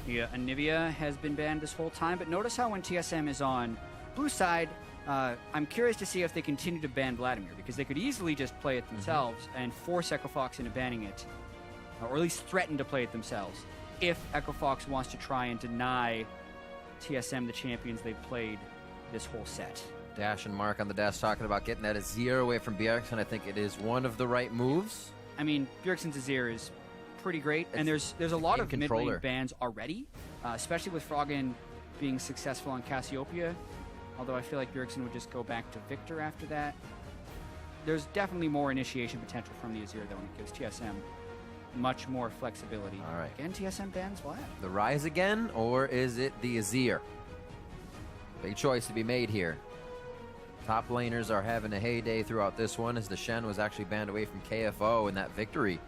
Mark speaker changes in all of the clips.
Speaker 1: Yeah, Anivia has been banned this whole time, but notice how when TSM is on blue side, I'm curious to see if they continue to ban Vladimir, because they could easily just play it themselves and force Echo Fox into banning it, or at least threaten to play it themselves, if Echo Fox wants to try and deny TSM the champions they've played this whole set.
Speaker 2: Dash and Mark on the dash talking about getting that Azir away from Bjergsen. I think it is one of the right moves.
Speaker 1: I mean, Bjergsen's Azir is pretty great, and there's a lot of mid-lane bans already, especially with Froggen being successful on Cassiopeia, although I feel like Bjergsen would just go back to Victor after that. There's definitely more initiation potential from the Azir, though, and it gives TSM much more flexibility.
Speaker 2: All right.
Speaker 1: Again, TSM bans Vlad.
Speaker 2: The Rise again, or is it the Azir? Big choice to be made here. Top laners are having a heyday throughout this one, as the Shen was actually banned away from KFO in that victory.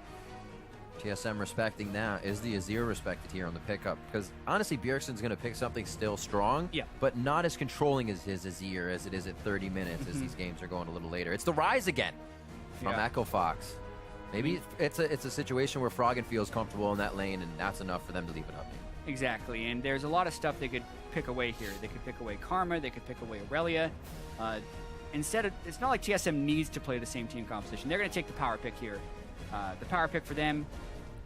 Speaker 2: TSM respecting that. Is the Azir respected here on the pickup? Because honestly, Bjergsen's going to pick something still strong, but not as controlling as his Azir as it is at 30 minutes as these games are going a little later. It's the Rise again from Echo Fox. Maybe it's a situation where Froggen feels comfortable in that lane, and that's enough for them to leave it up.
Speaker 1: Exactly, and there's a lot of stuff they could pick away here. They could pick away Karma, they could pick away Aurelia. Instead, it's not like TSM needs to play the same team composition. They're going to take the power pick here. The power pick for them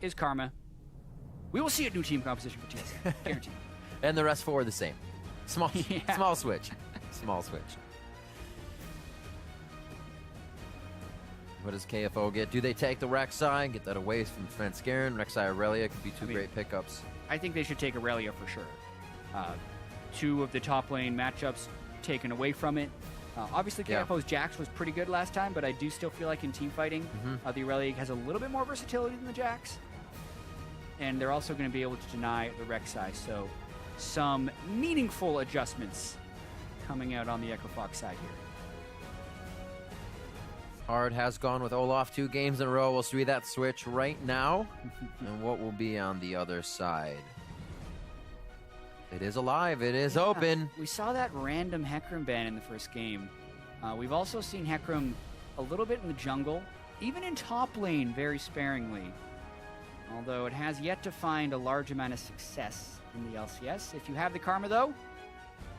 Speaker 1: is Karma. We will see a new team composition for TSM, guaranteed.
Speaker 2: And the rest four are the same. Small switch. Small switch. What does KFO get? Do they take the Rek'Sai, get that away from Svenskeren? Rek'Sai Aurelia could be two great pickups.
Speaker 1: I think they should take Aurelia for sure. Two of the top lane matchups taken away from it. Obviously, KFO's Jax was pretty good last time, but I do still feel like in team fighting, the Aurelia has a little bit more versatility than the Jax. And they're also going to be able to deny the Rek'Sai, so some meaningful adjustments coming out on the Echo Fox side here.
Speaker 2: Hard has gone with Olaf 2 games in a row. We'll see that switch right now. And what will be on the other side? It is alive. It is open.
Speaker 1: We saw that random Hecarim ban in the first game. We've also seen Hecarim a little bit in the jungle, even in top lane very sparingly. Although it has yet to find a large amount of success in the LCS. If you have the Karma, though,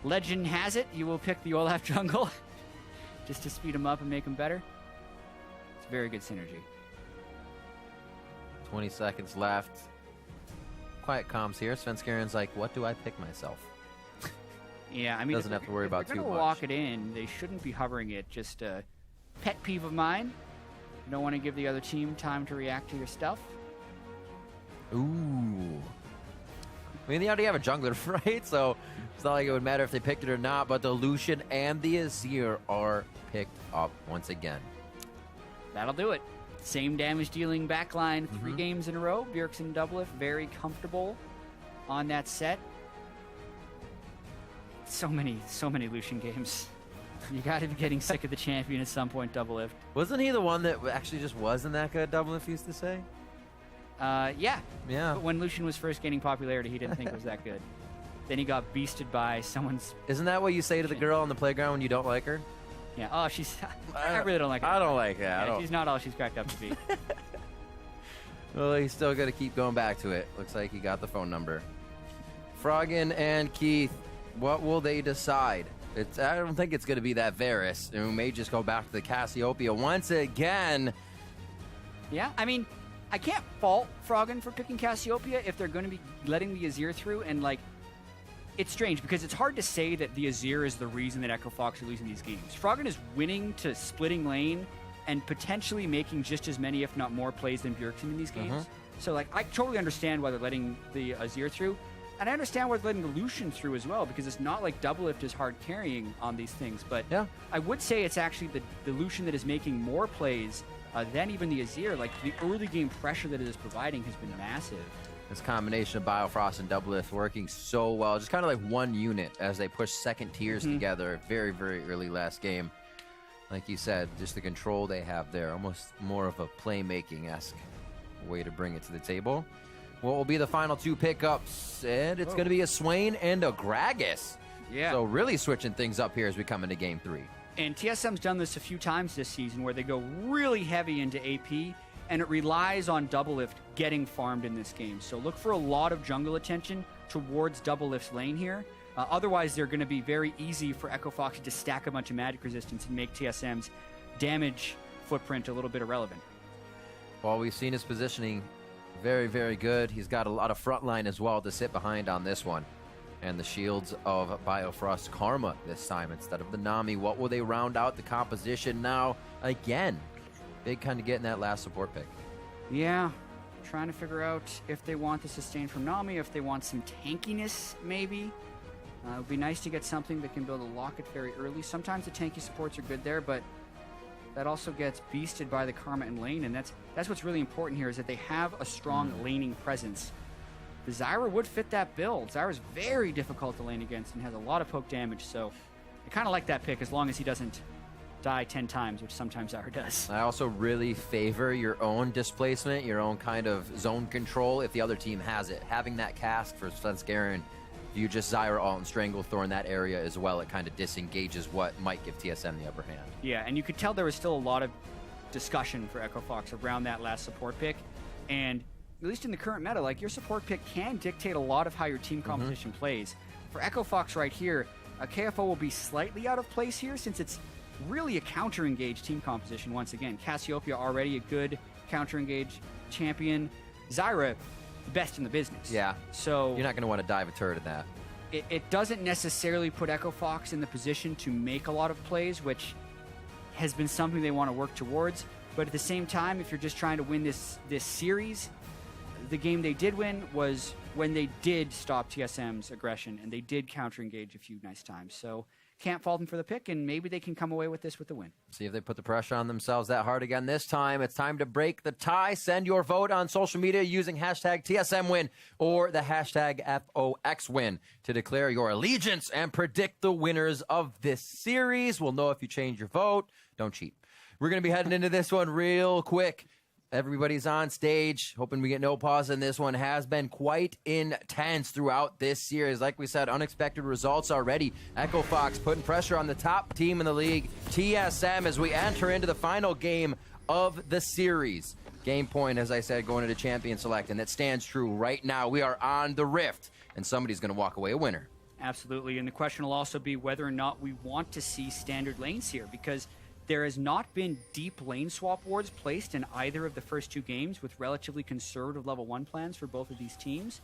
Speaker 1: legend has it, you will pick the Olaf jungle just to speed him up and make him better. It's very good synergy.
Speaker 2: 20 seconds left. Quiet comms here. Svenskeren's like, what do I pick myself?
Speaker 1: Yeah, I mean,
Speaker 2: doesn't have to worry about too much.
Speaker 1: If they're going to lock it in, they shouldn't be hovering it. Just a pet peeve of mine. You don't want to give the other team time to react to your stuff.
Speaker 2: Ooh. I mean, they already have a jungler, right? So it's not like it would matter if they picked it or not, but the Lucian and the Azir are picked up once again.
Speaker 1: That'll do it. Same damage dealing backline 3 games in a row. Bjergsen and Doublelift very comfortable on that set. So many Lucian games. You got to be getting sick of the champion at some point, Doublelift.
Speaker 2: Wasn't he the one that actually just wasn't that good, Doublelift used to say?
Speaker 1: Yeah.
Speaker 2: But
Speaker 1: when Lucian was first gaining popularity, he didn't think it was that good. Then he got beasted by someone's...
Speaker 2: Isn't that what you say to the girl on the playground when you don't like her?
Speaker 1: Yeah. Oh, she's... I really don't like her.
Speaker 2: I don't like her.
Speaker 1: Yeah, she's not all she's cracked up to be.
Speaker 2: Well, he's still got to keep going back to it. Looks like he got the phone number. Froggen and Keith, what will they decide? I don't think it's going to be that Varus, who may just go back to the Cassiopeia once again.
Speaker 1: Yeah, I mean, I can't fault Froggen for picking Cassiopeia if they're going to be letting the Azir through, and like, it's strange because it's hard to say that the Azir is the reason that Echo Fox are losing these games. Froggen is winning to splitting lane and potentially making just as many, if not more, plays than Bjergsen in these games. So, like, I totally understand why they're letting the Azir through, and I understand why they're letting the Lucian through as well, because it's not like Doublelift is hard carrying on these things. But I would say it's actually the Lucian that is making more plays than even the Azir. Like, the early game pressure that it is providing has been massive.
Speaker 2: This combination of Biofrost and Doublelift working so well. Just kind of like one unit as they push second tiers together very, very early last game. Like you said, just the control they have there. Almost more of a playmaking-esque way to bring it to the table. What will be the final 2 pickups? And it's going to be a Swain and a Gragas.
Speaker 1: Yeah.
Speaker 2: So really switching things up here as we come into Game 3.
Speaker 1: And TSM's done this a few times this season where they go really heavy into AP, and it relies on Doublelift getting farmed in this game. So look for a lot of jungle attention towards Doublelift's lane here. Otherwise, they're going to be very easy for Echo Fox to just stack a bunch of magic resistance and make TSM's damage footprint a little bit irrelevant.
Speaker 2: Well, we've seen his positioning very, very good. He's got a lot of front line as well to sit behind on this one. And the shields of Biofrost Karma this time instead of the Nami. What will they round out the composition now? Again, big kind of getting that last support pick.
Speaker 1: Yeah, trying to figure out if they want the sustain from Nami, if they want some tankiness maybe. It would be nice to get something that can build a locket very early. Sometimes the tanky supports are good there, but that also gets beasted by the Karma in lane, and that's what's really important here, is that they have a strong laning presence. The Zyra would fit that build. Zyra's very difficult to lane against and has a lot of poke damage, so I kind of like that pick as long as he doesn't die 10 times, which sometimes Zyra does.
Speaker 2: I also really favor your own displacement, your own kind of zone control if the other team has it. Having that cast for Svenskeren, if you just Zyra alt and Stranglethorn in that area as well, it kind of disengages what might give TSM the upper hand.
Speaker 1: Yeah, and you could tell there was still a lot of discussion for Echo Fox around that last support pick, and at least in the current meta, like, your support pick can dictate a lot of how your team composition plays. For Echo Fox right here, a KFO will be slightly out of place here since it's really a counter-engaged team composition once again. Cassiopeia already a good counter-engage champion. Zyra, the best in the business.
Speaker 2: Yeah.
Speaker 1: So
Speaker 2: you're not going to want to dive a turret in that.
Speaker 1: It doesn't necessarily put Echo Fox in the position to make a lot of plays, which has been something they want to work towards. But at the same time, if you're just trying to win this series, the game they did win was when they did stop TSM's aggression and they did counter-engage a few nice times. So can't fault them for the pick, and maybe they can come away with this with the win.
Speaker 2: See if they put the pressure on themselves that hard again this time. It's time to break the tie. Send your vote on social media using hashtag TSMWin or the hashtag FOXWin to declare your allegiance and predict the winners of this series. We'll know if you change your vote. Don't cheat. We're going to be heading into this one real quick. Everybody's on stage, hoping we get no pause, and this one has been quite intense throughout this series. Like we said, unexpected results already. Echo Fox putting pressure on the top team in the league, TSM, as we enter into the final game of the series. Game point, as I said, going into Champion Select, and that stands true right now. We are on the Rift, and somebody's going to walk away a winner.
Speaker 1: Absolutely, and the question will also be whether or not we want to see standard lanes here, because there has not been deep lane swap wards placed in either of the first two games with relatively conservative level 1 plans for both of these teams.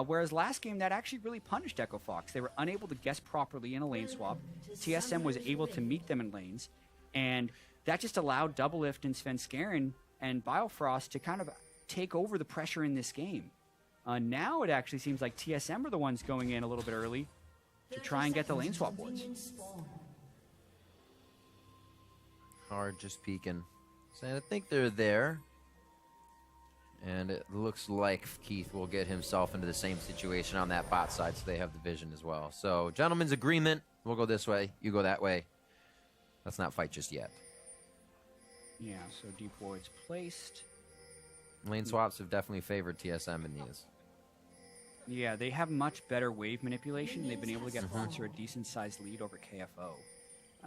Speaker 1: Whereas last game, that actually really punished Echo Fox. They were unable to guess properly in a lane swap. TSM was able to meet them in lanes, and that just allowed Doublelift and Svenskeren and Biofrost to kind of take over the pressure in this game. Now it actually seems like TSM are the ones going in a little bit early to try and get the lane swap wards.
Speaker 2: Hard just peeking. So I think they're there. And it looks like Keith will get himself into the same situation on that bot side, so they have the vision as well. So, gentlemen's agreement. We'll go this way. You go that way. Let's not fight just yet.
Speaker 1: Yeah, so deep wards placed.
Speaker 2: Lane swaps have definitely favored TSM in these.
Speaker 1: Yeah, they have much better wave manipulation. They've been able to get Monster a decent-sized lead over KFO.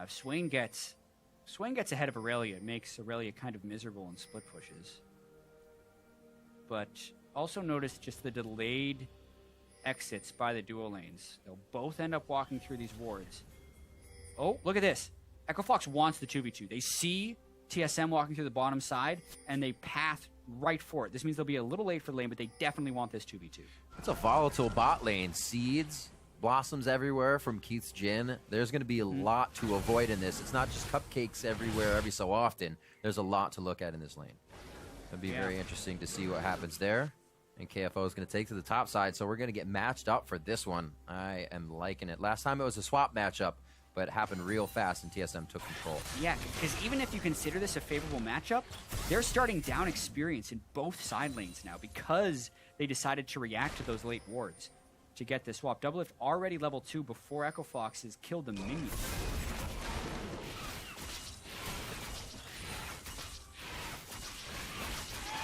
Speaker 1: If Swain gets ahead of Aurelia, it makes Aurelia kind of miserable in split pushes. But also notice just the delayed exits by the duo lanes. They'll both end up walking through these wards. Oh, look at this. Echo Fox wants the 2v2. They see TSM walking through the bottom side, and they path right for it. This means they'll be a little late for the lane, but they definitely want this 2v2.
Speaker 2: It's a volatile bot lane. Seeds, blossoms everywhere from Keith's Jin. There's going to be a lot to avoid in this. It's not just cupcakes everywhere every so often. There's a lot to look at in this lane. It'll be very interesting to see what happens there. And KFO is going to take to the top side, so we're going to get matched up for this one. I am liking it. Last time it was a swap matchup, but it happened real fast and TSM took control. Yeah,
Speaker 1: because even if you consider this a favorable matchup, they're starting down experience in both side lanes now because they decided to react to those late wards to get this swap. Doublelift already level 2 before Echo Fox has killed the minion.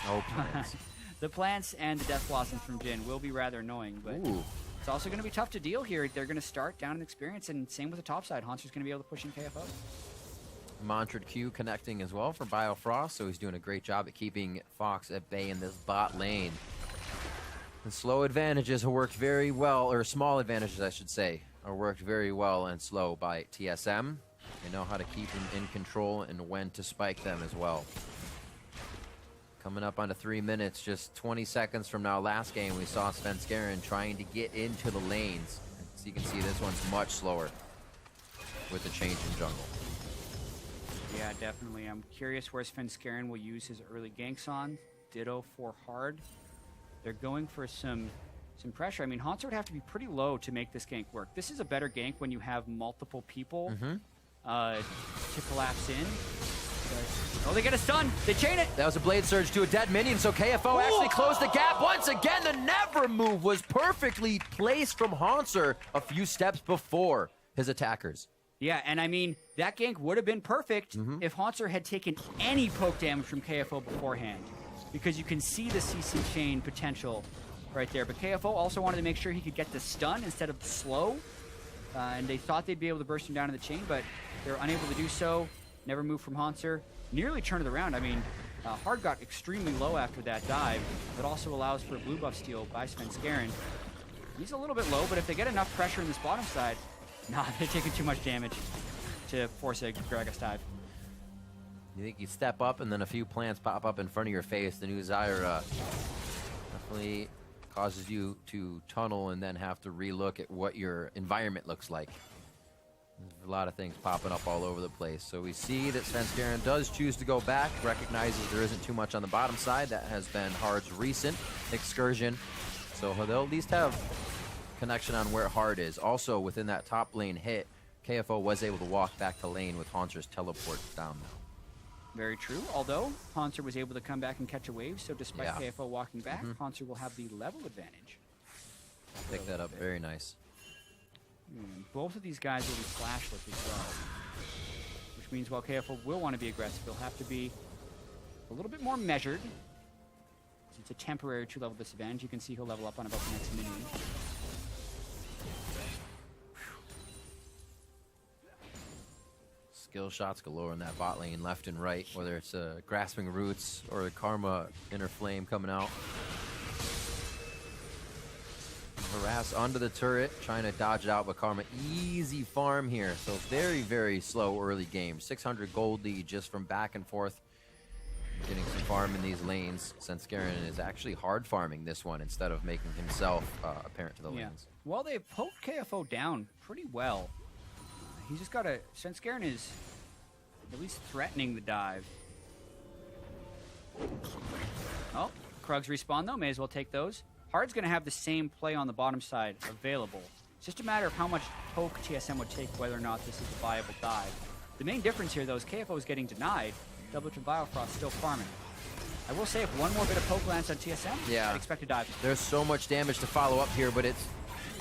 Speaker 2: Oh, plants.
Speaker 1: The plants and the Death Blossoms from Jin will be rather annoying, but it's also going to be tough to deal here. They're going to start down in experience, and same with the top side. Haunter's going to be able to push in KFO.
Speaker 2: Mantra Q connecting as well for Biofrost, so he's doing a great job at keeping Fox at bay in this bot lane. The slow advantages have worked very well, or small advantages, I should say, are worked very well and slow by TSM. They know how to keep them in control and when to spike them as well. Coming up onto 3 minutes, just 20 seconds from now. Last game, we saw Svenskeren trying to get into the lanes. So you can see this one's much slower with the change in jungle.
Speaker 1: Yeah, definitely. I'm curious where Svenskeren will use his early ganks on. Ditto for hard. They're going for some pressure. I mean, Hanser would have to be pretty low to make this gank work. This is a better gank when you have multiple people to collapse in. But, oh, they get a stun. They chain it.
Speaker 2: That was a blade surge to a dead minion, so KFO actually closed the gap. Once again, the never move was perfectly placed from Hanser a few steps before his attackers.
Speaker 1: Yeah, and I mean, that gank would have been perfect if Hanser had taken any poke damage from KFO beforehand, because you can see the CC chain potential right there. But KFO also wanted to make sure he could get the stun instead of slow, and they thought they'd be able to burst him down in the chain, but they're unable to do so. Never moved from Hanser. Nearly turned it around. I mean, Hard got extremely low after that dive, but also allows for a blue buff steal by Svenskeren. He's a little bit low, but if they get enough pressure in this bottom side, nah, they're taking too much damage to force a Gragas dive.
Speaker 2: You think you step up and then a few plants pop up in front of your face. The new Zyra definitely causes you to tunnel and then have to relook at what your environment looks like. There's a lot of things popping up all over the place. So we see that Svenskeren does choose to go back, recognizes there isn't too much on the bottom side. That has been Hard's recent excursion. So they'll at least have connection on where Hard is. Also, within that top lane hit, KFO was able to walk back to lane with Hanser's teleport down now.
Speaker 1: Very true, although Hanser was able to come back and catch a wave, so despite KFO walking back, Hanser will have the level advantage.
Speaker 2: Pick that up, very nice.
Speaker 1: Both of these guys will be flashless as well, which means while KFO will want to be aggressive, he'll have to be a little bit more measured. It's a temporary 2-level disadvantage. You can see he'll level up on about the next minion.
Speaker 2: Skill shots galore in that bot lane, left and right, whether it's Grasping Roots or the Karma Inner Flame coming out. Harass onto the turret, trying to dodge it out, but Karma, easy farm here. So very, very slow early game. 600 gold lead just from back and forth, getting some farm in these lanes. Svenskeren is actually hard farming this one instead of making himself apparent to the lanes.
Speaker 1: Well, they've poked KFO down pretty well. He's just got to... Svenskeren is at least threatening the dive. Oh, Krugs respawn though. May as well take those. Hard's going to have the same play on the bottom side available. It's just a matter of how much poke TSM would take, whether or not this is a viable dive. The main difference here, though, is KFO is getting denied. Double to Biofrost still farming. I will say, if one more bit of poke lands on TSM, I'd expect a dive.
Speaker 2: There's so much damage to follow up here, but it's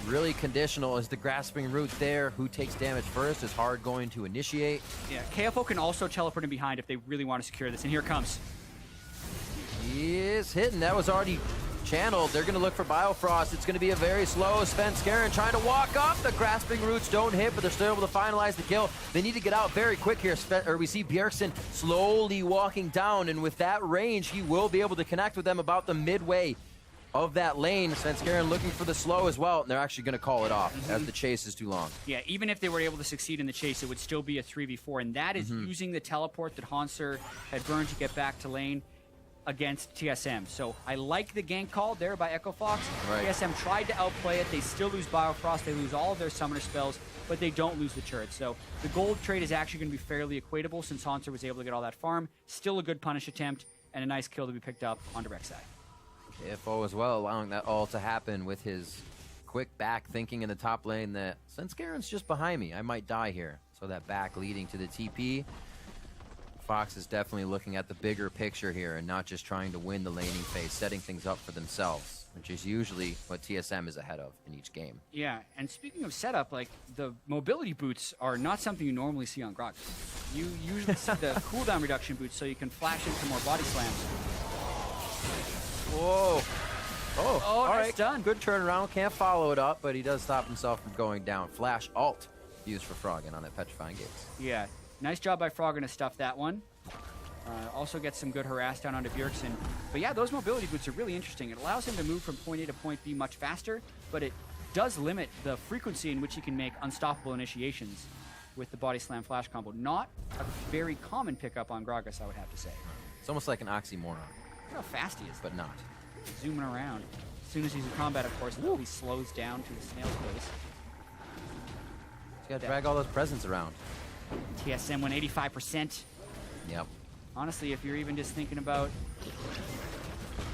Speaker 2: really conditional. Is the Grasping Root there? Who takes damage first? Is Hard going to initiate?
Speaker 1: Yeah, KFO can also teleport in behind if they really want to secure this, and here it comes.
Speaker 2: He is hitting. That was already channeled. They're going to look for Biofrost. It's going to be a very slow Svenskeren trying to walk up. The Grasping Roots don't hit, but they're still able to finalize the kill. They need to get out very quick here. We see Bjergsen slowly walking down, and with that range, he will be able to connect with them about the midway of that lane. Svenskeren looking for the slow as well, and they're actually going to call it off as the chase is too long.
Speaker 1: Yeah, even if they were able to succeed in the chase, it would still be a 3v4, and that is using the teleport that Hanser had burned to get back to lane against TSM. So I like the gank call there by Echo Fox.
Speaker 2: Right.
Speaker 1: TSM tried to outplay it. They still lose Biofrost. They lose all of their summoner spells, but they don't lose the turret. So the gold trade is actually going to be fairly equatable since Hanser was able to get all that farm. Still a good punish attempt and a nice kill to be picked up on direct side.
Speaker 2: KFO as well, allowing that all to happen with his quick back thinking in the top lane that Svenskeren's just behind me. I might die here. So that back leading to the TP. Fox is definitely looking at the bigger picture here and not just trying to win the laning phase, setting things up for themselves, which is usually what TSM is ahead of in each game.
Speaker 1: Yeah, and speaking of setup, like, the mobility boots are not something you normally see on Grog. You usually see the cooldown reduction boots so you can flash into more body slams.
Speaker 2: Whoa. Oh, all
Speaker 1: nice
Speaker 2: right.
Speaker 1: done.
Speaker 2: Good turnaround. Can't follow it up, but he does stop himself from going down. Flash alt used for Froggen on that Petrifying Gates.
Speaker 1: Yeah. Nice job by Froggen to stuff that one. Also gets some good harass down onto Bjergsen. But yeah, those mobility boots are really interesting. It allows him to move from point A to point B much faster, but it does limit the frequency in which he can make unstoppable initiations with the body slam flash combo. Not a very common pickup on Gragas, I would have to say.
Speaker 2: It's almost like an oxymoron.
Speaker 1: Look how fast he is.
Speaker 2: But not.
Speaker 1: Zooming around. As soon as he's in combat, of course, he slows down to a snail's pace.
Speaker 2: He's got to drag all those presents around.
Speaker 1: TSM went 85%.
Speaker 2: Yep.
Speaker 1: Honestly, if you're even just thinking about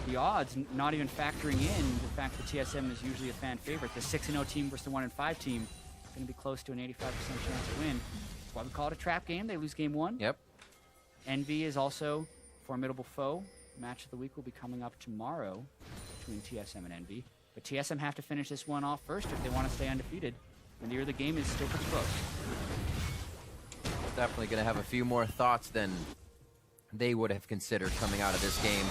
Speaker 1: the odds, not even factoring in the fact that TSM is usually a fan favorite, the 6-0 team versus the 1-5 team is going to be close to an 85% chance to win. That's why we call it a trap game. They lose game 1.
Speaker 2: Yep.
Speaker 1: Envy is also a formidable foe. Match of the week will be coming up tomorrow between TSM and Envy. But TSM have to finish this one off first if they want to stay undefeated. And the year of the game is still pretty close.
Speaker 2: Definitely going to have a few more thoughts than they would have considered coming out of this game.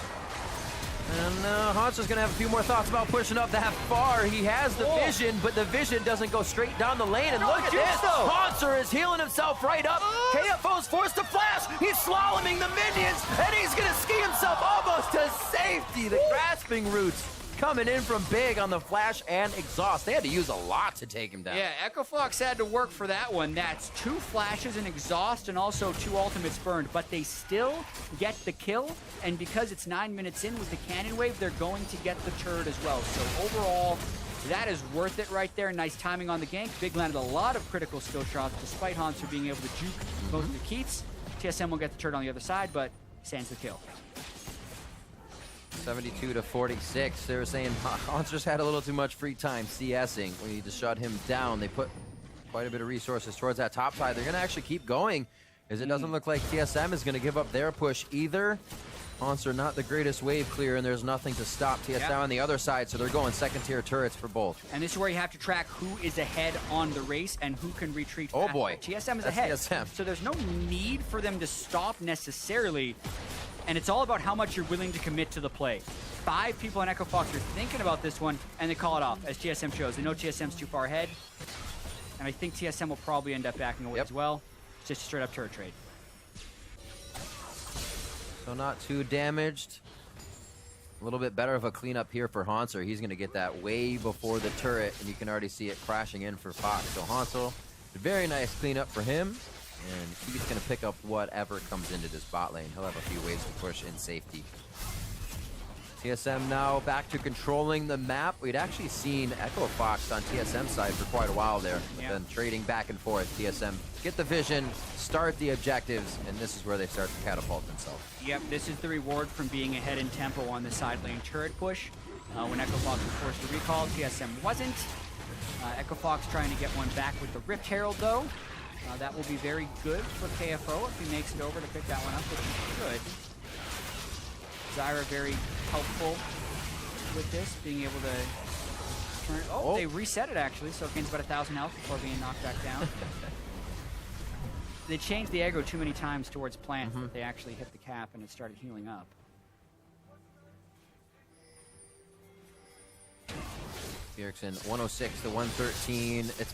Speaker 2: And Hanser's going to have a few more thoughts about pushing up that far. He has the vision, but the vision doesn't go straight down the lane. And look at this! Hanser is healing himself right up. KFO's forced to flash. He's slaloming the minions, and he's going to ski himself almost to safety. The grasping roots coming in from big on the flash and exhaust. They had to use a lot to take him down.
Speaker 1: Yeah, Echo Fox had to work for that one. That's 2 flashes, an exhaust, and also 2 ultimates burned, but they still get the kill, and because it's 9 minutes in with the cannon wave, they're going to get the turret as well. So overall, that is worth it right there. Nice timing on the gank. Big landed a lot of critical skill shots, despite Hanser being able to juke both of the Keats. TSM will get the turret on the other side, but stands the kill.
Speaker 2: 72 to 46. They were saying Hanser's had a little too much free time CSing. We need to shut him down. They put quite a bit of resources towards that top side. They're going to actually keep going, as it doesn't look like TSM is going to give up their push either. Hanser not the greatest wave clear, and there's nothing to stop TSM on the other side, so they're going second-tier turrets for both.
Speaker 1: And this is where you have to track who is ahead on the race and who can retreat faster.
Speaker 2: Oh boy.
Speaker 1: TSM is
Speaker 2: That's
Speaker 1: ahead.
Speaker 2: TSM.
Speaker 1: So there's no need for them to stop necessarily. And it's all about how much you're willing to commit to the play. 5 people in Echo Fox are thinking about this one, and they call it off, as TSM shows. They know TSM's too far ahead, and I think TSM will probably end up backing away as well. It's just a straight-up turret trade.
Speaker 2: So not too damaged. A little bit better of a cleanup here for Hanser. He's going to get that way before the turret, and you can already see it crashing in for Fox. So Hanser, very nice cleanup for him. And he's going to pick up whatever comes into this bot lane. He'll have a few ways to push in safety. TSM now back to controlling the map. We'd actually seen Echo Fox on TSM side for quite a while there. But then trading back and forth. TSM get the vision, start the objectives, and this is where they start to catapult themselves.
Speaker 1: Yep, this is the reward from being ahead in tempo on the side lane turret push. When Echo Fox was forced to recall, TSM wasn't. Echo Fox trying to get one back with the Rift Herald, though. That will be very good for KFO if he makes it over to pick that one up, which he should. Zyra very helpful with this, being able to turn it. Oh, they reset it actually, so it gains about 1,000 health before being knocked back down. They changed the aggro too many times towards plant that they actually hit the cap and it started healing up.
Speaker 2: Bjergsen 106 to 113. It's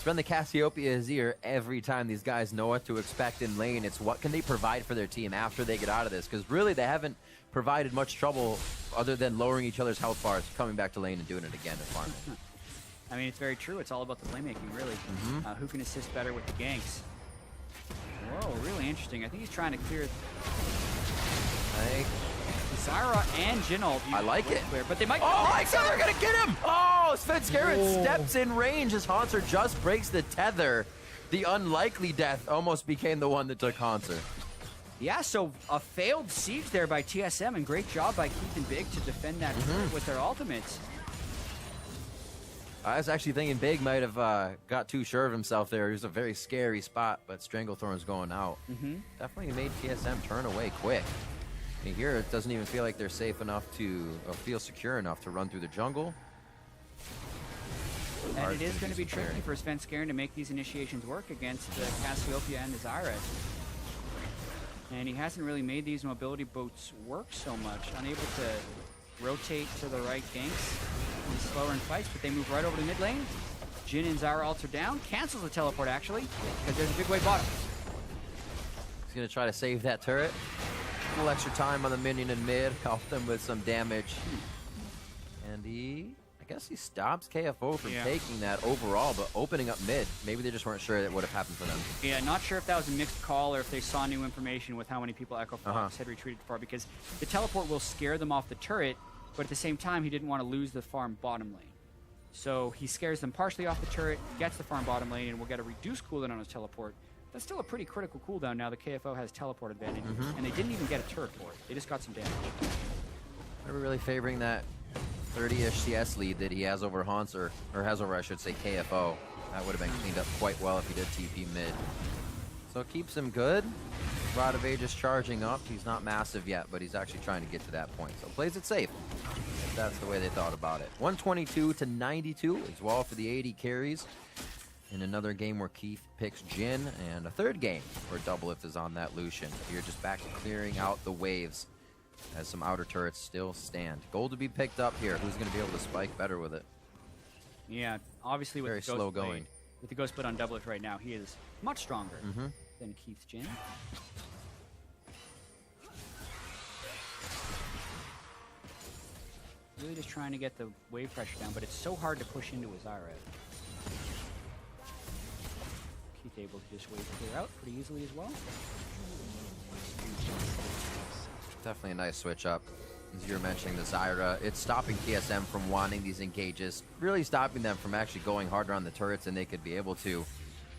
Speaker 2: been the Cassiopeia Azir every time. These guys know what to expect in lane. It's what can they provide for their team after they get out of this, because really they haven't provided much trouble other than lowering each other's health bars, coming back to lane and doing it again at farming.
Speaker 1: I mean, it's very true. It's all about the playmaking, really. Who can assist better with the ganks? Whoa, really interesting. I think he's trying to clear Zyra and Jinult.
Speaker 2: I like it.
Speaker 1: Clear, but they might.
Speaker 2: Oh, I said they're going to get him. Oh, Svenskeren steps in range as Hanser just breaks the tether. The unlikely death almost became the one that took Hanser.
Speaker 1: Yeah, so a failed siege there by TSM, and great job by Keith and Big to defend that with their ultimates.
Speaker 2: I was actually thinking Big might have got too sure of himself there. It was a very scary spot, but Stranglethorn's going out. Definitely made TSM turn away quick. And here it doesn't even feel like they're safe enough to, or feel secure enough to run through the jungle.
Speaker 1: And it is going to be tricky for Svenskeren to make these initiations work against the Cassiopeia and the Zyra. And he hasn't really made these mobility boats work so much. Unable to rotate to the right ganks. He's slower in fights, but they move right over to mid lane. Jhin and Zyra ult are down. Cancels the teleport, actually, because there's a big wave bottom.
Speaker 2: He's going to try to save that turret. little extra time on the minion in mid, help them with some damage. And I guess he stops KFO from taking that overall, but opening up mid, maybe they just weren't sure that would have happened for them.
Speaker 1: Yeah, not sure if that was a mixed call or if they saw new information with how many people Echo Fox had retreated far, because the teleport will scare them off the turret, but at the same time, he didn't want to lose the farm bottom lane. So he scares them partially off the turret, gets the farm bottom lane, and will get a reduced cooldown on his teleport. That's still a pretty critical cooldown now that KFO has teleport advantage, and they didn't even get a turret for it. They just got some damage.
Speaker 2: Are we really favoring that 30-ish CS lead that he has over Haunter, or has over, I should say, KFO? That would have been cleaned up quite well if he did TP mid. So it keeps him good. Rod of Aegis charging up. He's not massive yet, but he's actually trying to get to that point. So plays it safe. If that's the way they thought about it. 122 to 92 as well for the 80 carries. In another game where Keith picks Jhin, and a third game where Doublelift is on that Lucian. You're just back to clearing out the waves as some outer turrets still stand. Gold to be picked up here. Who's going to be able to spike better with it?
Speaker 1: Yeah, obviously with
Speaker 2: very
Speaker 1: the Ghost
Speaker 2: slow
Speaker 1: blade,
Speaker 2: going.
Speaker 1: with the Ghost Blade on Doublelift right now, he is much stronger than Keith's Jhin. Really just trying to get the wave pressure down, but it's so hard to push into his Ira. Keith able to just wave clear out pretty easily as well.
Speaker 2: Definitely a nice switch up. As you were mentioning, the Zyra, it's stopping TSM from wanting these engages, really stopping them from actually going harder on the turrets than they could be able to.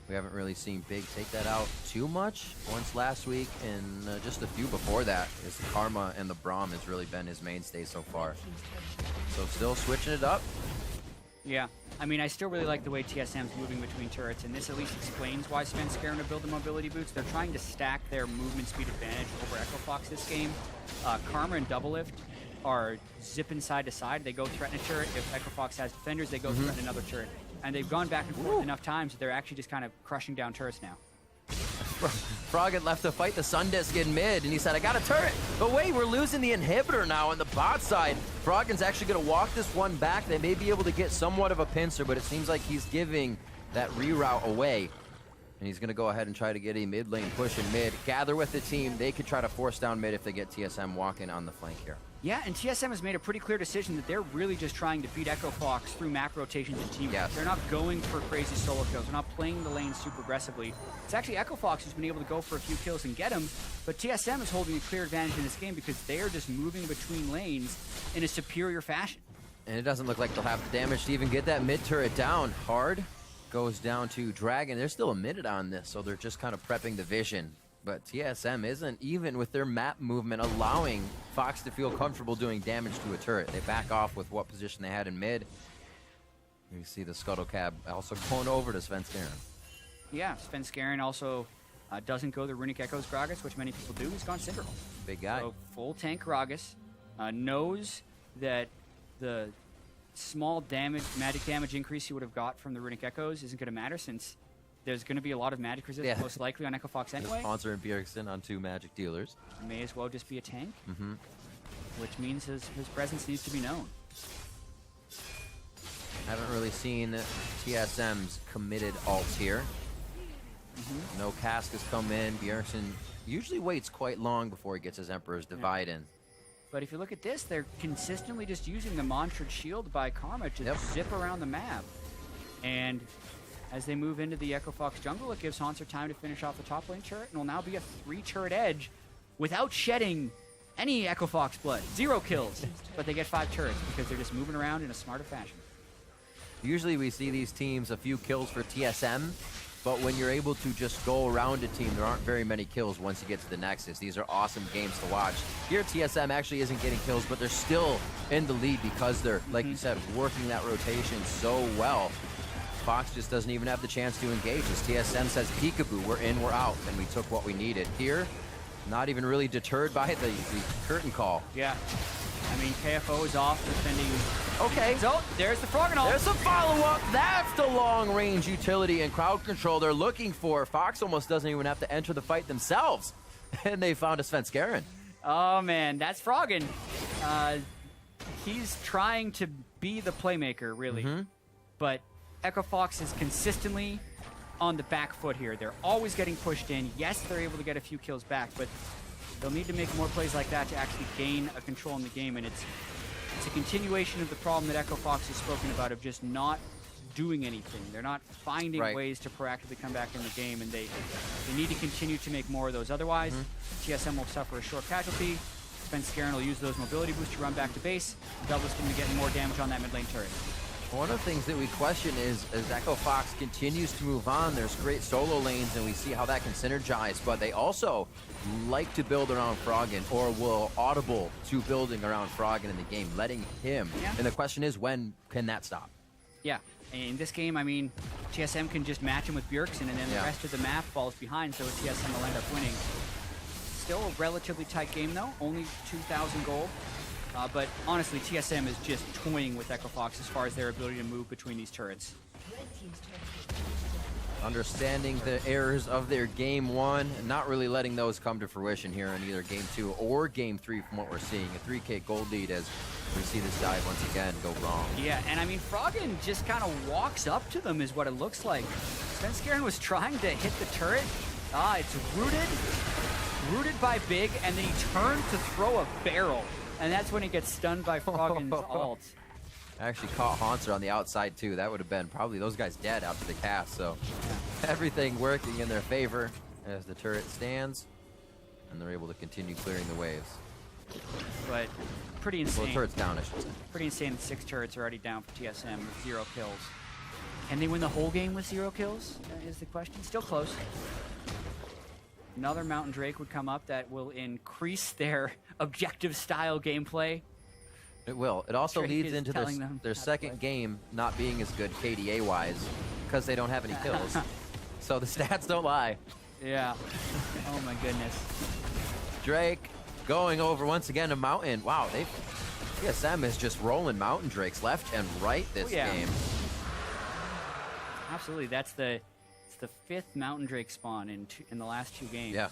Speaker 2: We haven't really seen Big take that out too much. Once last week, and just a few before that. His Karma and the Braum has really been his mainstay so far. So still switching it up.
Speaker 1: Yeah, I mean, I still really like the way TSM's moving between turrets, and this at least explains why Sven's scaring to build the mobility boots. They're trying to stack their movement speed advantage over Echo Fox this game. Karma and Doublelift are zipping side to side. They go threaten a turret. If Echo Fox has defenders, they go threaten another turret. And they've gone back and forth enough times that they're actually just kind of crushing down turrets now.
Speaker 2: Froggen left to fight the Sundisk in mid, and he said, I got a turret. But wait, we're losing the inhibitor now on the bot side. Froggen's actually going to walk this one back. They may be able to get somewhat of a pincer, but it seems like he's giving that reroute away. And he's going to go ahead and try to get a mid lane push in mid. Gather with the team. They could try to force down mid if they get TSM walking on the flank here.
Speaker 1: Yeah, and TSM has made a pretty clear decision that they're really just trying to beat Echo Fox through map rotations and team.
Speaker 2: Yes.
Speaker 1: They're not going for crazy solo kills. They're not playing the lane super aggressively. It's actually Echo Fox who's been able to go for a few kills and get them, but TSM is holding a clear advantage in this game because they are just moving between lanes in a superior fashion.
Speaker 2: And it doesn't look like they'll have the damage to even get that mid turret down. Hard goes down to Dragon. There's still a minute on this, so they're just kind of prepping the vision. But TSM isn't, even with their map movement, allowing Fox to feel comfortable doing damage to a turret. They back off with what position they had in mid. You see the Scuttle Cab also going over to Svenskeren.
Speaker 1: Yeah, Svenskeren also doesn't go the Runic Echoes Gragas, which many people do. He's gone Cinderhole.
Speaker 2: Big guy.
Speaker 1: So full tank Gragas, knows that the small damage, magic damage increase he would have got from the Runic Echoes isn't going to matter since there's going to be a lot of magic resist, most likely on Echo Fox anyway.
Speaker 2: Haunter and Bjergsen on two magic dealers.
Speaker 1: May as well just be a tank, which means his presence needs to be known.
Speaker 2: Haven't really seen TSM's committed ults here. No Cask has come in. Bjergsen usually waits quite long before he gets his Emperor's Divide in.
Speaker 1: But if you look at this, they're consistently just using the Mantra'd Shield by Karma to zip around the map. And as they move into the Echo Fox jungle, it gives Haunter time to finish off the top lane turret, and will now be a 3-turret edge without shedding any Echo Fox blood. 0 kills, but they get 5 turrets because they're just moving around in a smarter fashion.
Speaker 2: Usually we see these teams a few kills for TSM, but when you're able to just go around a team, there aren't very many kills once you get to the Nexus. These are awesome games to watch. Here TSM actually isn't getting kills, but they're still in the lead because they're, like you said, working that rotation so well. Fox just doesn't even have the chance to engage. As TSM says, peekaboo, we're in, we're out, and we took what we needed. Here, not even really deterred by the curtain call.
Speaker 1: Yeah. I mean, KFO is off defending.
Speaker 2: Okay.
Speaker 1: So, there's the Froggen ult.
Speaker 2: There's a follow-up. That's the long-range utility and crowd control they're looking for. Fox almost doesn't even have to enter the fight themselves. And they found a Svenskeren.
Speaker 1: Oh, man, that's Froggen. He's trying to be the playmaker, really. But Echo Fox is consistently on the back foot here. They're always getting pushed in. Yes, they're able to get a few kills back, but They'll need to make more plays like that to actually gain a control in the game, and it's a continuation of the problem that Echo Fox has spoken about of just not doing anything. They're not finding ways to proactively come back in the game, and they need to continue to make more of those. Otherwise, TSM will suffer a short casualty. Spenskaren will use those mobility boosts to run back to base. Double's going to be getting more damage on that mid lane turret.
Speaker 2: One of the things that we question is as Echo Fox continues to move on, there's great solo lanes, and we see how that can synergize, but they also like to build around Froggen, or will audible to building around Froggen in the game, letting him.
Speaker 1: Yeah.
Speaker 2: And the question is, when can that stop?
Speaker 1: Yeah, in this game, I mean, TSM can just match him with Bjergsen, and then the rest of the map falls behind, so TSM will end up winning. Still a relatively tight game, though. Only 2,000 gold. But honestly, TSM is just toying with Echo Fox as far as their ability to move between these turrets.
Speaker 2: Understanding the errors of their game 1, and not really letting those come to fruition here in either game 2 or game 3 from what we're seeing. A 3K gold lead as we see this dive once again go wrong.
Speaker 1: Yeah, and I mean, Froggen just kind of walks up to them is what it looks like. Spenskaren was trying to hit the turret. It's rooted by Big, and then he turned to throw a barrel. And that's when he gets stunned by Froggen's ult.
Speaker 2: Actually caught Haunter on the outside too. That would have been probably those guys dead after the cast. So everything working in their favor as the turret stands, and they're able to continue clearing the waves.
Speaker 1: But pretty insane.
Speaker 2: Well, the turret's down, I should say.
Speaker 1: Pretty insane that 6 turrets are already down for TSM with 0 kills. Can they win the whole game with 0 kills? Is the question. Still close. Another Mountain Drake would come up that will increase their objective-style gameplay.
Speaker 2: It will. It also
Speaker 1: Drake
Speaker 2: leads
Speaker 1: is
Speaker 2: into
Speaker 1: telling
Speaker 2: their second game not being as good KDA-wise because they don't have any kills. So the stats don't lie.
Speaker 1: Yeah. Oh my goodness.
Speaker 2: Drake going over once again to Mountain. Wow, TSM is just rolling Mountain Drakes left and right this game.
Speaker 1: Absolutely. It's the 5th Mountain Drake spawn in the last 2 games.
Speaker 2: Yeah.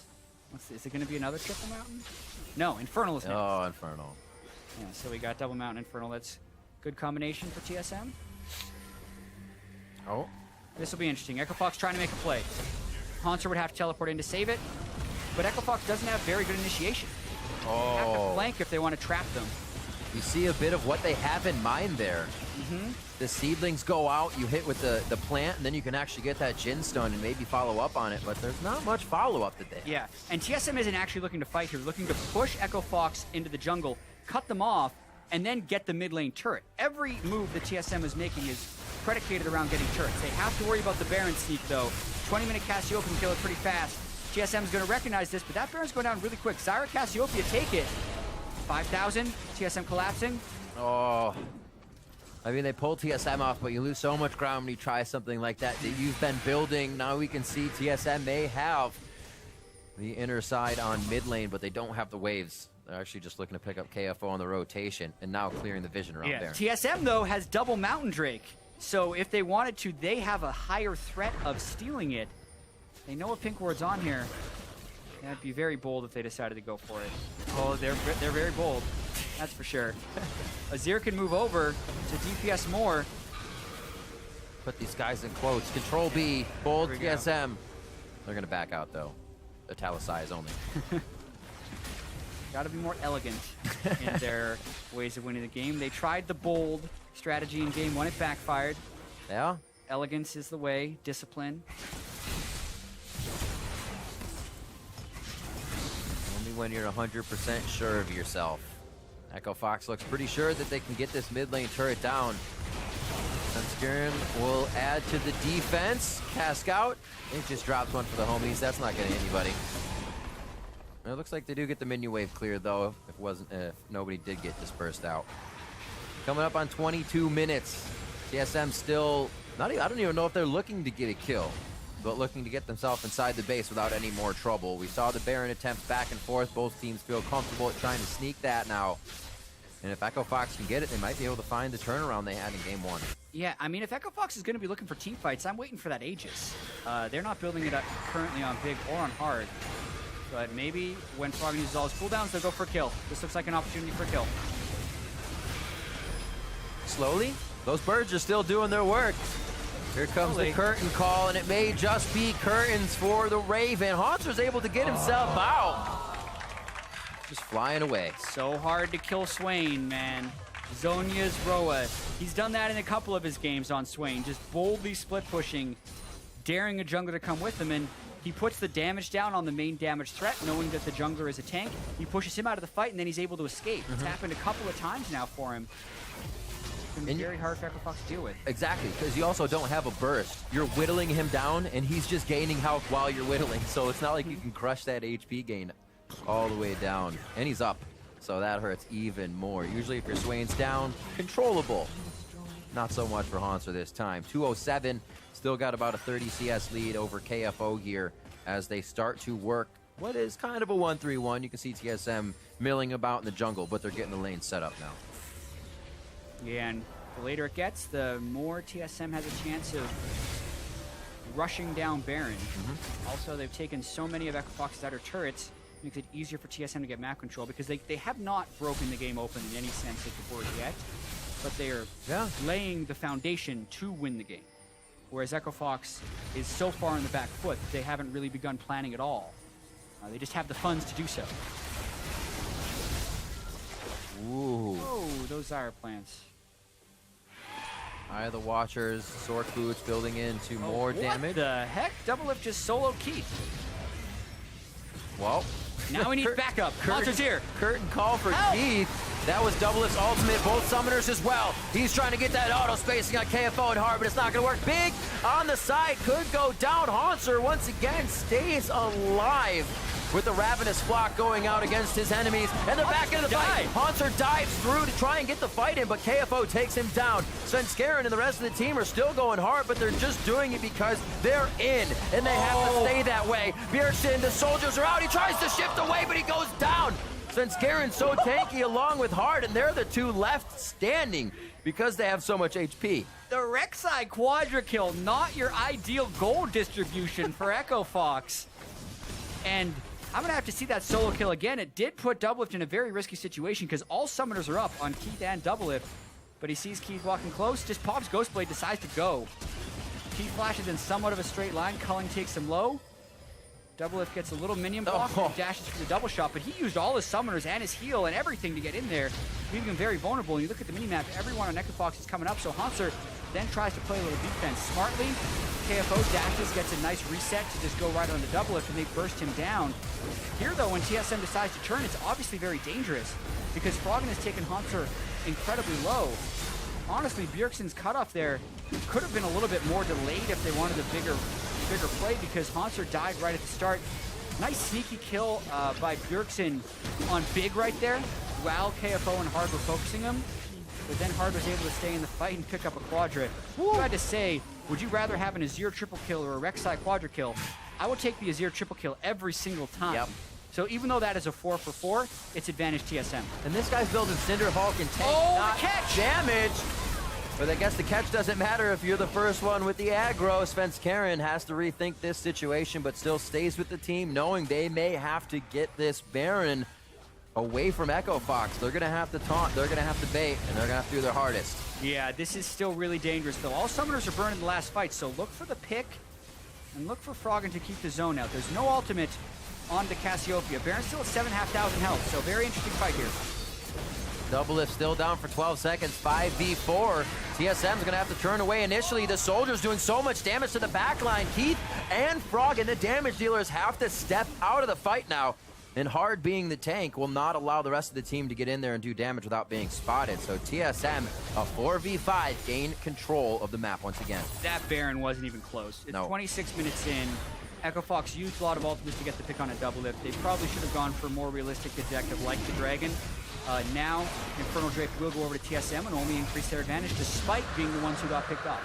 Speaker 1: Is it going to be another triple mountain? No, Infernal is next.
Speaker 2: Oh, Infernal.
Speaker 1: Yeah, so we got double mountain Infernal. That's good combination for TSM.
Speaker 2: Oh.
Speaker 1: This will be interesting. Echo Fox trying to make a play. Haunter would have to teleport in to save it, but Echo Fox doesn't have very good initiation. They have to flank if they want to trap them.
Speaker 2: You see a bit of what they have in mind there. The seedlings go out, you hit with the plant, and then you can actually get that Jin stun and maybe follow up on it, but there's not much follow-up that they have.
Speaker 1: Yeah, and TSM isn't actually looking to fight here. They're looking to push Echo Fox into the jungle, cut them off, and then get the mid lane turret. Every move that TSM is making is predicated around getting turrets. They have to worry about the Baron sneak, though. 20-minute Cassiopeia can kill it pretty fast. TSM's going to recognize this, but that Baron's going down really quick. Zyra Cassiopeia take it. 5,000, TSM collapsing.
Speaker 2: Oh. I mean, they pull TSM off, but you lose so much ground when you try something like that that you've been building. Now we can see TSM may have the inner side on mid lane, but they don't have the waves. They're actually just looking to pick up KFO on the rotation and now clearing the vision around there.
Speaker 1: TSM, though, has double Mountain Drake. So if they wanted to, they have a higher threat of stealing it. They know a Pink Ward's on here. That'd be very bold if they decided to go for it. Oh, they're very bold. That's for sure. Azir can move over to DPS more.
Speaker 2: Put these guys in quotes. Control B, bold TSM. They're going to back out, though. Italicize only.
Speaker 1: Got to be more elegant in their ways of winning the game. They tried the bold strategy in game 1. It backfired.
Speaker 2: Yeah?
Speaker 1: Elegance is the way. Discipline.
Speaker 2: Only when you're 100% sure of yourself. Echo Fox looks pretty sure that they can get this mid lane turret down. Spenskaren will add to the defense. Cask out. It just drops one for the homies. That's not going to hit anybody. It looks like they do get the minion wave cleared, though, if nobody did get dispersed out. Coming up on 22 minutes. TSM still, I don't even know if they're looking to get a kill, but looking to get themselves inside the base without any more trouble. We saw the Baron attempts back and forth. Both teams feel comfortable at trying to sneak that now. And if Echo Fox can get it, they might be able to find the turnaround they had in game 1.
Speaker 1: Yeah, I mean, if Echo Fox is going to be looking for team fights, I'm waiting for that Aegis. They're not building it up currently on Big or on Hard. But maybe when Froggen uses all his cooldowns, they'll go for a kill. This looks like an opportunity for a kill.
Speaker 2: Slowly, those birds are still doing their work. Here comes the curtain call, and it may just be curtains for the Raven. Haunter's able to get himself out. just flying away.
Speaker 1: So hard to kill Swain, man. Zhonya's Roa. He's done that in a couple of his games on Swain, just boldly split pushing, daring a jungler to come with him, and he puts the damage down on the main damage threat, knowing that the jungler is a tank. He pushes him out of the fight, and then he's able to escape. It's happened a couple of times now for him. It's been very hard for Echo Fox to deal with.
Speaker 2: Exactly, because you also don't have a burst. You're whittling him down, and he's just gaining health while you're whittling, so it's not like you can crush that HP gain all the way down. And he's up, so that hurts even more. Usually if your Swain's down, controllable. Not so much for Hanser this time. 207, still got about a 30 CS lead over KFO here as they start to work what is kind of a 1-3-1. You can see TSM milling about in the jungle, but they're getting the lane set up now.
Speaker 1: Yeah, and the later it gets, the more TSM has a chance of rushing down Baron. Also, they've taken so many of Echo Fox's outer turrets, makes it easier for TSM to get map control, because they have not broken the game open in any sense of the word yet, but they are laying the foundation to win the game. Whereas Echo Fox is so far on the back foot that they haven't really begun planning at all. They just have the funds to do so.
Speaker 2: Ooh.
Speaker 1: Oh, those Zyre plants.
Speaker 2: Eye of the Watchers, Sword Boots building into more damage.
Speaker 1: What the heck? Double Lift just solo Keith.
Speaker 2: Well,
Speaker 1: Now we need backup. Monster's here.
Speaker 2: Curtain call for
Speaker 1: Help!
Speaker 2: Keith. That was Double Lift's ultimate. Both summoners as well. He's trying to get that auto spacing on KFO and hard, but it's not going to work. Big on the side. Could go down. Hanser once again stays alive with the Ravenous Flock going out against his enemies. And they're back into the fight. Hanser dives through to try and get the fight in, but KFO takes him down. Svenskeren and the rest of the team are still going hard, but they're just doing it because they're in, and they have to stay that way. Bjergsen, the soldiers are out. He tries to shift away, but he goes down. Svenskeren so tanky along with Hard, and they're the two left standing because they have so much HP.
Speaker 1: The Rek'Sai Quadra kill, not your ideal goal distribution for Echo Fox. And I'm going to have to see that solo kill again. It did put Doublelift in a very risky situation because all summoners are up on Keith and Doublelift. But he sees Keith walking close, just pops Ghostblade, decides to go. Keith flashes in somewhat of a straight line. Culling takes him low. Doublelift gets a little minion block and dashes for the double shot, but he used all his summoners and his heal and everything to get in there, leaving him very vulnerable. And you look at the minimap, everyone on Echo Fox is coming up, so Hanser then tries to play a little defense smartly. KFO dashes, gets a nice reset to just go right on the Doublelift, and they burst him down. Here, though, when TSM decides to turn, it's obviously very dangerous because Froggen has taken Hanser incredibly low. Honestly, Bjergsen's cutoff there could have been a little bit more delayed if they wanted a bigger play because Hanser died right at the start. Nice sneaky kill by Bjergsen on Big right there while KFO and Hard were focusing him. But then Hard was able to stay in the fight and pick up a Quadra. I had to say, would you rather have an Azir triple kill or a Rek'Sai Quadra kill? I would take the Azir triple kill every single time. Yep. So even though that is a 4 for 4, it's advantage TSM.
Speaker 2: And this guy's building Cinder Hulk and tank not
Speaker 1: catch!
Speaker 2: Damage. But I guess the catch doesn't matter if you're the first one with the aggro. Svenskeren has to rethink this situation, but still stays with the team, knowing they may have to get this Baron away from Echo Fox. They're going to have to taunt, they're going to have to bait, and they're going to have to do their hardest. Yeah,
Speaker 1: this is still really dangerous, though. All summoners are burned in the last fight, so look for the pick and look for Froggen to keep the zone out. There's no ultimate on the Cassiopeia. Baron's still at 7,500 health, so very interesting fight here.
Speaker 2: Doublelift still down for 12 seconds, 5v4. TSM's gonna have to turn away initially. The soldiers doing so much damage to the backline. Keith and Froggen, the damage dealers, have to step out of the fight now. And Hard being the tank will not allow the rest of the team to get in there and do damage without being spotted. So TSM, a 4v5, gain control of the map once again.
Speaker 1: That Baron wasn't even close. It's 26 minutes in. Echo Fox used a lot of ultimates to get the pick on a Doublelift. They probably should have gone for a more realistic objective like the Dragon. Now, Infernal Drake will go over to TSM and only increase their advantage despite being the ones who got picked off.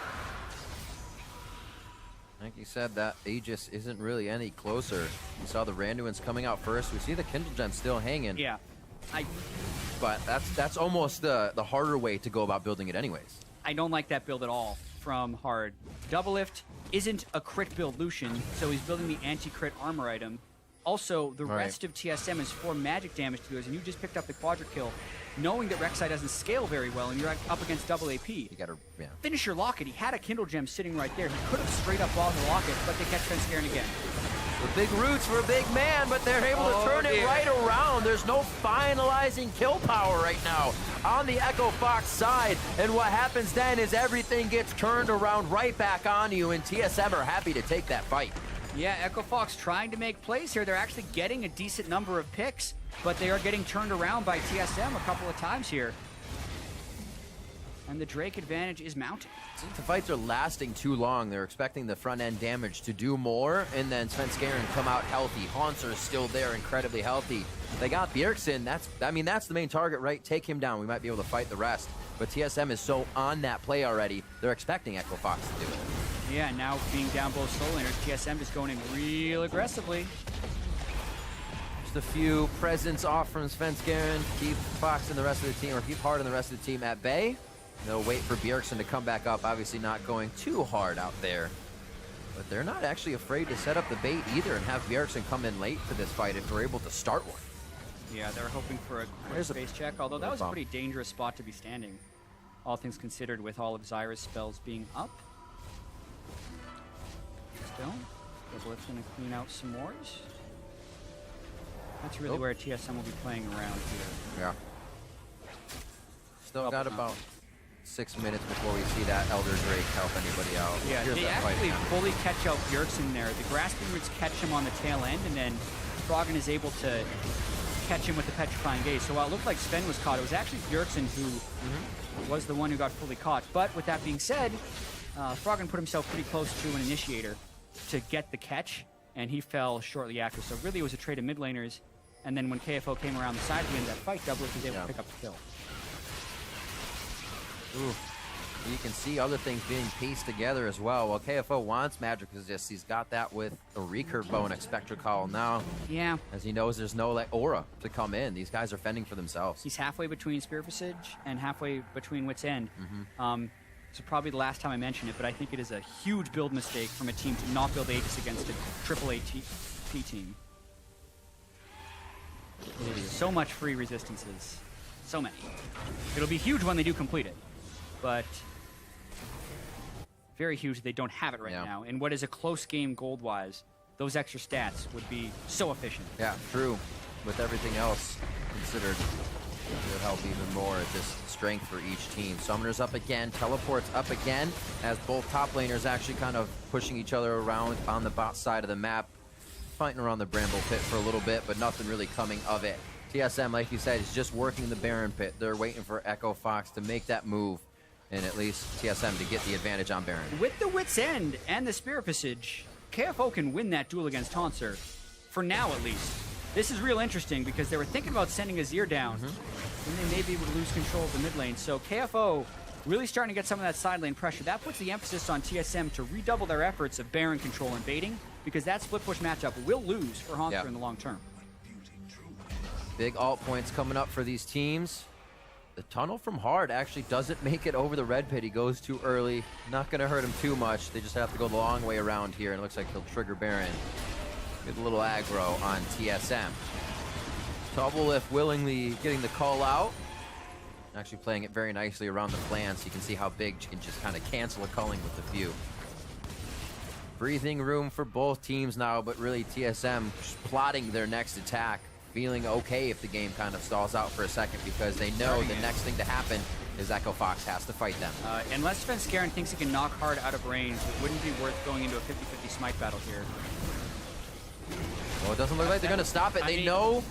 Speaker 2: Like you said, that Aegis isn't really any closer. We saw the Randuin's coming out first. We see the Kindle Gem still hanging.
Speaker 1: Yeah.
Speaker 2: But that's almost the harder way to go about building it anyways.
Speaker 1: I don't like that build at all from Hard. Doublelift isn't a crit build Lucian, so he's building the anti-crit armor item. Also, the rest of TSM is 4 magic damage dealers, and you just picked up the Quadra kill, knowing that Rek'Sai doesn't scale very well, and you're up against double AP.
Speaker 2: You gotta,
Speaker 1: Finish your Locket. He had a Kindle Gem sitting right there. He could have straight up balled the Locket, but they catch Svenskeren again.
Speaker 2: The big roots for a big man, but they're able to turn it right around. There's no finalizing kill power right now on the Echo Fox side. And what happens then is everything gets turned around right back on you, and TSM are happy to take that fight.
Speaker 1: Yeah, Echo Fox trying to make plays here. They're actually getting a decent number of picks, but they are getting turned around by TSM a couple of times here. And the Drake advantage is mounting.
Speaker 2: Since the fights are lasting too long, they're expecting the front-end damage to do more, and then Svenskeren come out healthy. Haunter is still there, incredibly healthy. They got Bjergsen. That's the main target, right? Take him down. We might be able to fight the rest. But TSM is so on that play already, they're expecting Echo Fox to do it.
Speaker 1: Yeah, now being down both solo laners, TSM just going in real aggressively.
Speaker 2: Just a few presents off from Svenskeren to keep Fox and the rest of the team, or keep Hard and the rest of the team at bay. They'll wait for Bjergsen to come back up, obviously not going too hard out there. But they're not actually afraid to set up the bait either and have Bjergsen come in late for this fight if we're able to start one.
Speaker 1: Yeah, they're hoping for a quick space check, although that was a pretty dangerous spot to be standing. All things considered, with all of Zyra's spells being up. Still, Blitz gonna clean out some wars. That's really where TSM will be playing around here.
Speaker 2: Yeah. Still got about 6 minutes before we see that Elder Drake help anybody out.
Speaker 1: Yeah, they actually fully catch out Bjergsen there. The Grasping Roots catch him on the tail end, and then Froggen is able to catch him with the Petrifying Gaze. So while it looked like Sven was caught, it was actually Bjergsen who was the one who got fully caught. But with that being said, Froggen put himself pretty close to an Initiator to get the catch, and he fell shortly after. So really it was a trade of mid laners, and then when KFO came around the side at the end of that fight, Double was able to pick up the kill.
Speaker 2: Ooh. You can see other things being pieced together as well. Well, KFO wants Magic Resist. He's got that with a recurve bow and Spectre Call now.
Speaker 1: Yeah.
Speaker 2: As he knows there's no aura to come in. These guys are fending for themselves.
Speaker 1: He's halfway between Spirit Visage and halfway between Wit's End. So probably the last time I mentioned it, but I think it is a huge build mistake from a team to not build Aegis against a AAA team. So much free resistances. So many. It'll be huge when they do complete it, but very huge they don't have it right now. And what is a close game gold-wise, those extra stats would be so efficient.
Speaker 2: Yeah, true. With everything else considered, it would help even more at this strength for each team. Summoner's up again, Teleport's up again, as both top laners actually kind of pushing each other around on the bot side of the map, fighting around the Bramble Pit for a little bit, but nothing really coming of it. TSM, like you said, is just working the Baron Pit. They're waiting for Echo Fox to make that move, and at least TSM to get the advantage on Baron.
Speaker 1: With the Wit's End and the Spirit Visage, KFO can win that duel against Haunter, for now at least. This is real interesting because they were thinking about sending Azir down, and they may be able to lose control of the mid lane. So KFO really starting to get some of that side lane pressure. That puts the emphasis on TSM to redouble their efforts of Baron control and baiting, because that split push matchup will lose for Haunter in the long term.
Speaker 2: Big alt points coming up for these teams. The tunnel from Hard actually doesn't make it over the red pit. He goes too early. Not going to hurt him too much. They just have to go the long way around here, and it looks like he'll trigger Baron. Get a little aggro on TSM. Double, if willingly getting the call out. Actually playing it very nicely around the flank, so you can see how big you can just kind of cancel a culling with the few. Breathing room for both teams now, but really TSM just plotting their next attack. Feeling okay if the game kind of stalls out for a second, because they know the next thing to happen is Echo Fox has to fight them.
Speaker 1: Unless Svenskeren thinks he can knock Hard out of range, it wouldn't be worth going into a 50-50 smite battle here.
Speaker 2: Well, it doesn't look like they're going to stop it. They know.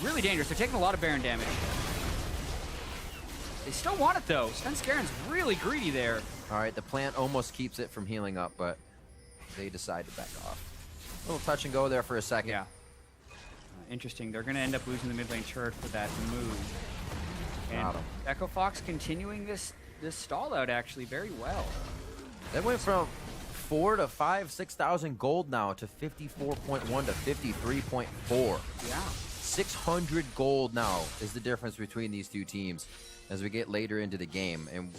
Speaker 1: Really dangerous. They're taking a lot of Baron damage. They still want it, though. Svenskeren's really greedy there.
Speaker 2: All right, the plant almost keeps it from healing up, but they decide to back off. A little touch and go there for a second.
Speaker 1: Yeah. Interesting. They're going to end up losing the mid lane turret for that move. And Echo Fox continuing this stall out actually very well.
Speaker 2: They went from 4 to 5, 6,000 gold now to 54.1 to 53.4.
Speaker 1: Yeah.
Speaker 2: 600 gold now is the difference between these two teams as we get later into the game. And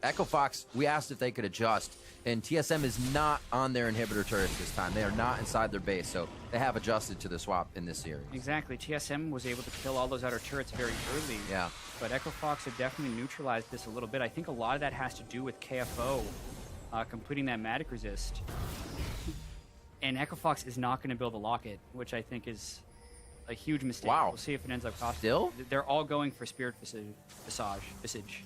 Speaker 2: Echo Fox, we asked if they could adjust, and TSM is not on their inhibitor turrets this time. They are not inside their base, so they have adjusted to the swap in this series.
Speaker 1: Exactly. TSM was able to kill all those outer turrets very early.
Speaker 2: Yeah.
Speaker 1: But Echo Fox have definitely neutralized this a little bit. I think a lot of that has to do with KFO completing that Magic Resist. And Echo Fox is not going to build a locket, which I think is a huge mistake.
Speaker 2: Wow.
Speaker 1: We'll see if it ends up costing.
Speaker 2: Still?
Speaker 1: They're all going for Spirit Visage.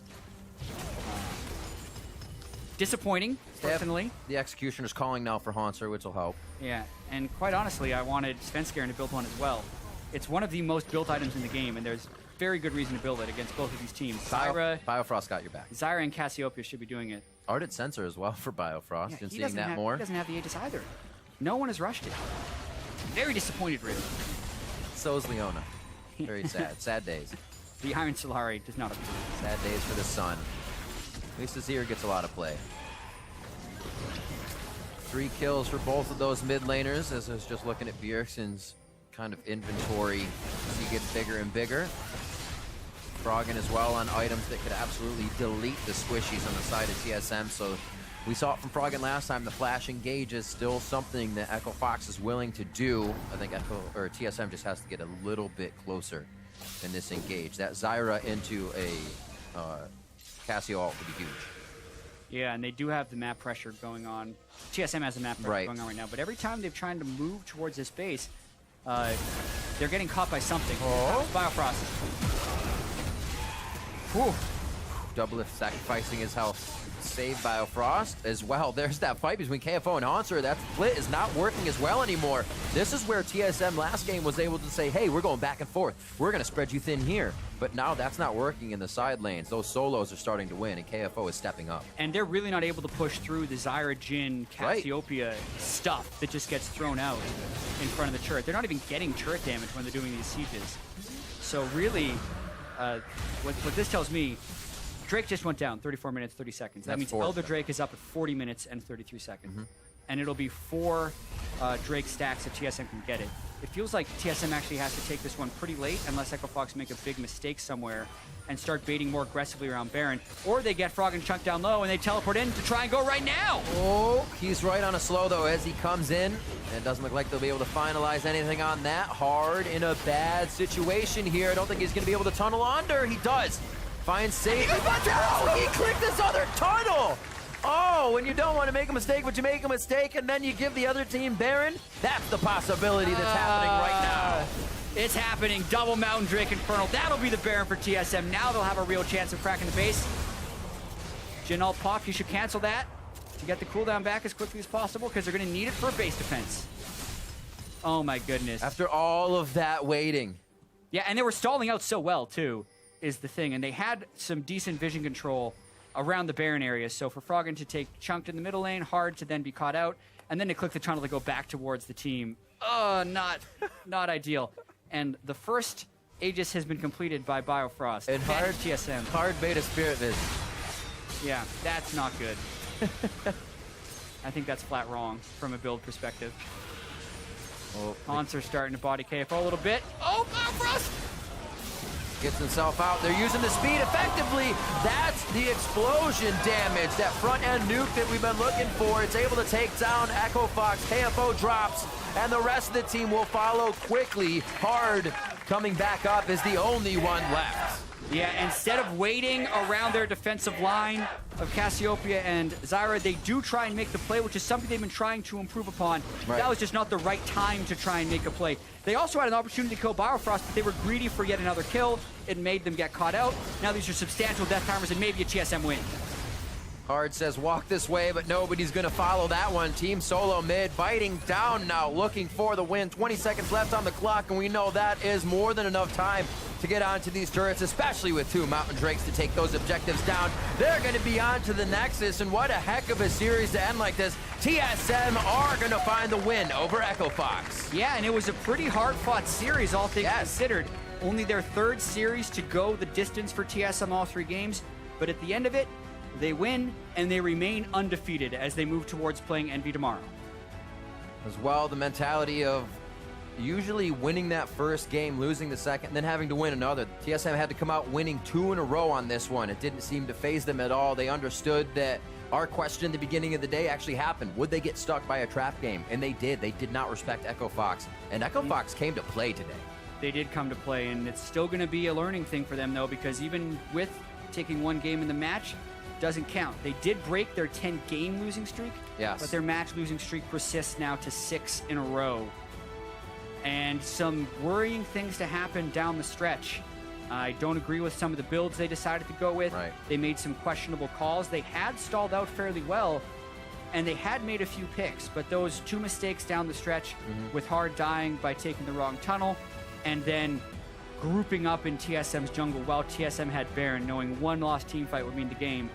Speaker 1: Disappointing, personally.
Speaker 2: The Executioner's calling now for Haunter, which will help.
Speaker 1: Yeah, and quite honestly, I wanted Svenskeren to build one as well. It's one of the most built items in the game, and there's very good reason to build it against both of these teams.
Speaker 2: Biofrost got your back.
Speaker 1: Zyra and Cassiopeia should be doing it.
Speaker 2: Ardent Sensor as well for Biofrost,
Speaker 1: Yeah,
Speaker 2: and
Speaker 1: he
Speaker 2: seeing that more.
Speaker 1: He doesn't have the Aegis either. No one has rushed it. Very disappointed, really.
Speaker 2: So is Leona. Very sad. Sad days.
Speaker 1: The Iron Solari does not appear.
Speaker 2: Sad days for the Sun. At least Azir gets a lot of play. 3 kills for both of those mid laners, as I was just looking at Bjergsen's kind of inventory as he gets bigger and bigger. Froggen as well on items that could absolutely delete the squishies on the side of TSM, so we saw it from Froggen last time. The flash engage is still something that Echo Fox is willing to do. I think TSM just has to get a little bit closer in this engage. That Zyra into a Cassio ult would be huge.
Speaker 1: Yeah, and they do have the map pressure going on. TSM has the map pressure going on right now, but every time they've tried to move towards this base, they're getting caught by something.
Speaker 2: Oh.
Speaker 1: Biofrost. Whew.
Speaker 2: Doublelift sacrificing his health. Save Biofrost as well. There's that fight between KFO and Haunter. That split is not working as well anymore. This is where TSM last game was able to say, hey, we're going back and forth. We're going to spread you thin here. But now that's not working in the side lanes. Those solos are starting to win, and KFO is stepping up.
Speaker 1: And they're really not able to push through the Zyra, Jhin, Cassiopeia stuff that just gets thrown out in front of the turret. They're not even getting turret damage when they're doing these sieges. So really, what this tells me, Drake just went down 34 minutes, 30 seconds. That means Elder Drake is up at 40 minutes and 33 seconds. And it'll be 4 Drake stacks if TSM can get it. It feels like TSM actually has to take this one pretty late unless Echo Fox make a big mistake somewhere and start baiting more aggressively around Baron. Or they get Froggen chunked down low and they teleport in to try and go right now.
Speaker 2: Oh, he's right on a slow though as he comes in. And it doesn't look like they'll be able to finalize anything on that. Hard in a bad situation here. I don't think he's going to be able to tunnel under. He does. Finds safe. Oh, he clicked this other tunnel. Oh, when you don't want to make a mistake, but you make a mistake, and then you give the other team Baron. That's the possibility that's happening right now.
Speaker 1: It's happening. Double Mountain Drake Infernal. That'll be the Baron for TSM. Now they'll have a real chance of cracking the base. Jhin ult pop. You should cancel that to get the cooldown back as quickly as possible because they're going to need it for base defense. Oh, my goodness.
Speaker 2: After all of that waiting.
Speaker 1: Yeah, and they were stalling out so well, too, is the thing. And they had some decent vision control around the Baron area. So for Froggen to take chunked in the middle lane, hard to then be caught out, and then to click the tunnel to go back towards the team. Not ideal. And the first Aegis has been completed by Biofrost.
Speaker 2: And hard
Speaker 1: TSM.
Speaker 2: Hard beta Spirit Vision.
Speaker 1: Yeah, that's not good. I think that's flat wrong from a build perspective.
Speaker 2: Oh,
Speaker 1: Haunter's starting to body KFO a little bit. Oh, Biofrost!
Speaker 2: Gets himself out. They're using the speed effectively. That's the explosion damage, that front-end nuke that we've been looking for. It's able to take down Echo Fox. KFO drops, and the rest of the team will follow quickly. Hard coming back up is the only one left.
Speaker 1: Yeah, instead of waiting around their defensive line of Cassiopeia and Zyra, they do try and make the play, which is something they've been trying to improve upon.
Speaker 2: Right.
Speaker 1: That was just not the right time to try and make a play. They also had an opportunity to kill Biofrost, but they were greedy for yet another kill. It made them get caught out. Now these are substantial death timers and maybe a TSM win.
Speaker 2: Hard says walk this way, but nobody's going to follow that one. Team SoloMid biting down now, looking for the win. 20 seconds left on the clock, and we know that is more than enough time to get onto these turrets, especially with 2 Mountain Drakes to take those objectives down. They're going to be on to the Nexus, and what a heck of a series to end like this. TSM are going to find the win over Echo Fox.
Speaker 1: Yeah, and it was a pretty hard-fought series, all things considered. Only their 3rd series to go the distance for TSM all 3 games, but at the end of it, they win, and they remain undefeated as they move towards playing Envy tomorrow.
Speaker 2: As well, the mentality of usually winning that first game, losing the second, and then having to win another. TSM had to come out winning 2 in a row on this one. It didn't seem to faze them at all. They understood that our question at the beginning of the day actually happened. Would they get stuck by a trap game? And they did. They did not respect Echo Fox. And Echo Fox came to play today.
Speaker 1: They did come to play, and it's still going to be a learning thing for them, though, because even with taking 1 game in the match, doesn't count. They did break their 10-game losing streak,
Speaker 2: Yes.
Speaker 1: but their match losing streak persists now to 6 in a row. And some worrying things to happen down the stretch. I don't agree with some of the builds they decided to go with.
Speaker 2: Right.
Speaker 1: They made some questionable calls. They had stalled out fairly well, and they had made a few picks, but those 2 mistakes down the stretch with Hard dying by taking the wrong tunnel, and then grouping up in TSM's jungle while TSM had Baron, knowing one lost team fight would mean the game.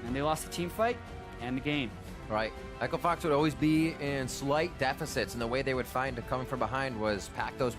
Speaker 1: And they lost the team fight and the game.
Speaker 2: Right. Echo Fox would always be in slight deficits, and the way they would find to coming from behind was pack those